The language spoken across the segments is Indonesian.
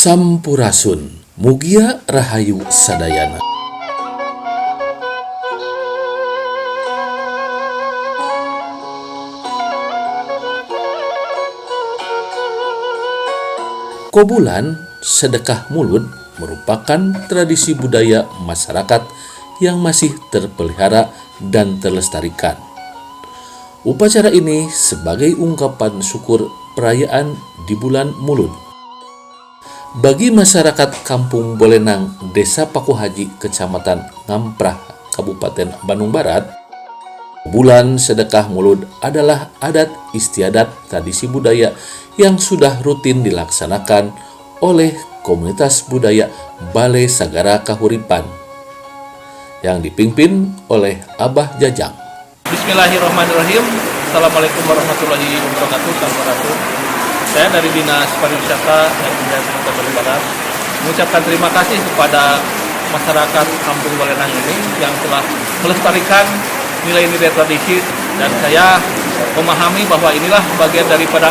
Sampurasun, mugia rahayu sadayana. Kobulan sedekah mulut merupakan tradisi budaya masyarakat yang masih terpelihara dan terlestarikan. Upacara ini sebagai ungkapan syukur perayaan di bulan Mulud. Bagi masyarakat Kampung Bolenang, Desa Pakuhaji, Kecamatan Ngamprah, Kabupaten Bandung Barat, bulan sedekah mulut adalah adat istiadat tradisi budaya yang sudah rutin dilaksanakan oleh komunitas budaya Balai Sagara Kahuripan yang dipimpin oleh Abah Jajang. Bismillahirrahmanirrahim. Assalamualaikum warahmatullahi wabarakatuh. Saya dari Dinas Pariwisata dan Kebudayaan Kota Bandung Barat mengucapkan terima kasih kepada masyarakat Kampung Bolenang ini yang telah melestarikan nilai-nilai tradisi, dan saya memahami bahwa inilah bagian daripada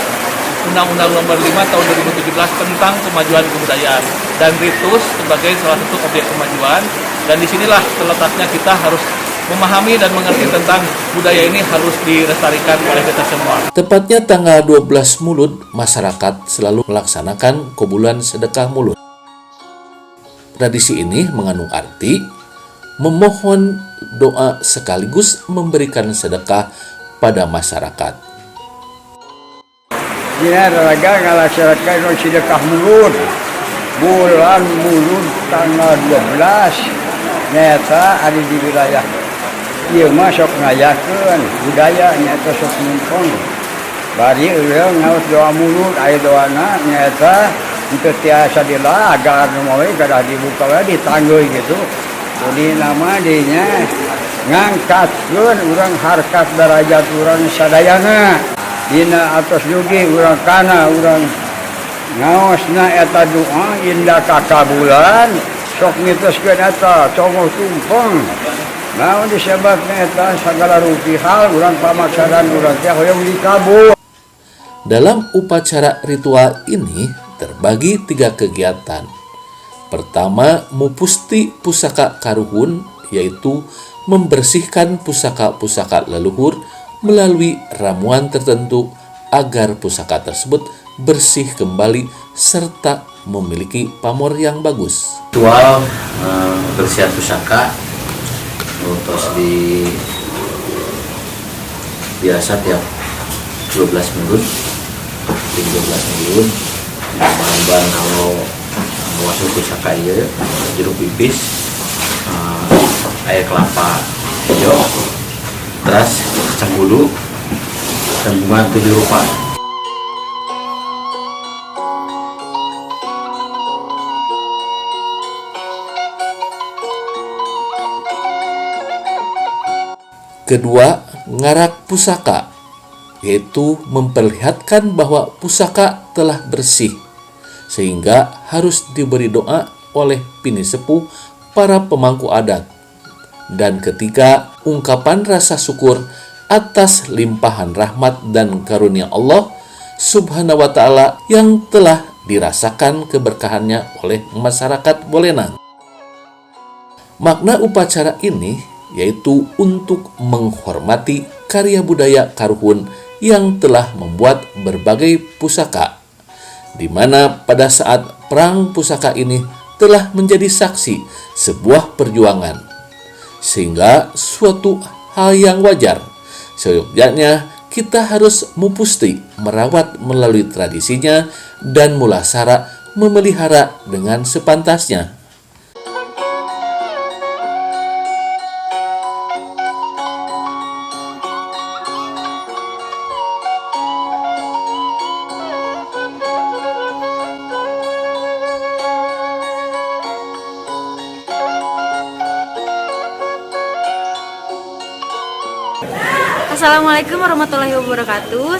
Undang-Undang Nomor 5 Tahun 2017 tentang kemajuan kebudayaan dan ritus sebagai salah satu objek kemajuan, dan disinilah terletaknya kita harus memahami dan mengerti tentang budaya ini harus dilestarikan oleh kita semua. Tepatnya tanggal 12 Mulud, masyarakat selalu melaksanakan kobulan sedekah mulut. Tradisi ini mengandung arti memohon doa sekaligus memberikan sedekah pada masyarakat. Dina raga ngalaksanakan sedekah mulut bulan Mulud tanggal 12 nyata ada di wilayah ieu mah sok ngayakeun budaya nyata sok mumpung bari urang ngaos doa mulut aya doana nyata itu tiasa dilagar moe kada dibuka we ditanggeui gitu. Jadi nama dinya ngangkatkeun urang harkat derajat urang sadayana dina atos yugi urang kana urang ngaosna eta doa indah kakabulan sok mitoskeun eta congoh tumpeng. Nah, disebabnya eta segala rupi hal urang pamaksaran urang teh hoyong dikabul. Dalam upacara ritual ini terbagi 3 kegiatan. Pertama, mupusti pusaka karuhun, yaitu membersihkan pusaka-pusaka leluhur melalui ramuan tertentu agar pusaka tersebut bersih kembali serta memiliki pamor yang bagus. Ritual bersihan pusaka terus biasa tiap 12 minggu barang kalau masuk pusaka ieu jeruk pipis, air kelapa hijau, terus kacang kudu dan bunga 7 rupa. Kedua, ngarak pusaka, yaitu memperlihatkan bahwa pusaka telah bersih, sehingga harus diberi doa oleh pini sepuh para pemangku adat. Dan ketiga, ungkapan rasa syukur atas limpahan rahmat dan karunia Allah Subhanahu wa Ta'ala yang telah dirasakan keberkahannya oleh masyarakat Bolenang. Makna upacara ini yaitu untuk menghormati karya budaya karuhun yang telah membuat berbagai pusaka, di mana pada saat perang pusaka ini telah menjadi saksi sebuah perjuangan, sehingga suatu hal yang wajar. Seyogyanya kita harus mupusti merawat melalui tradisinya dan mulasara memelihara dengan sepantasnya. Assalamualaikum warahmatullahi wabarakatuh.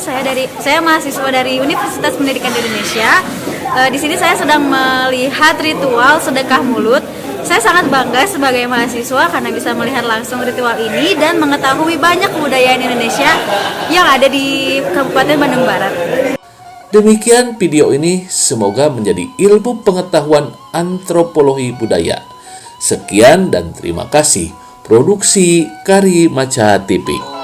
Saya mahasiswa dari Universitas Pendidikan Indonesia. Di sini saya sedang melihat ritual sedekah mulut. Saya sangat bangga sebagai mahasiswa karena bisa melihat langsung ritual ini dan mengetahui banyak kebudayaan Indonesia yang ada di Kabupaten Bandung Barat. Demikian video ini, semoga menjadi ilmu pengetahuan antropologi budaya. Sekian dan terima kasih. Produksi Kari Maca TV.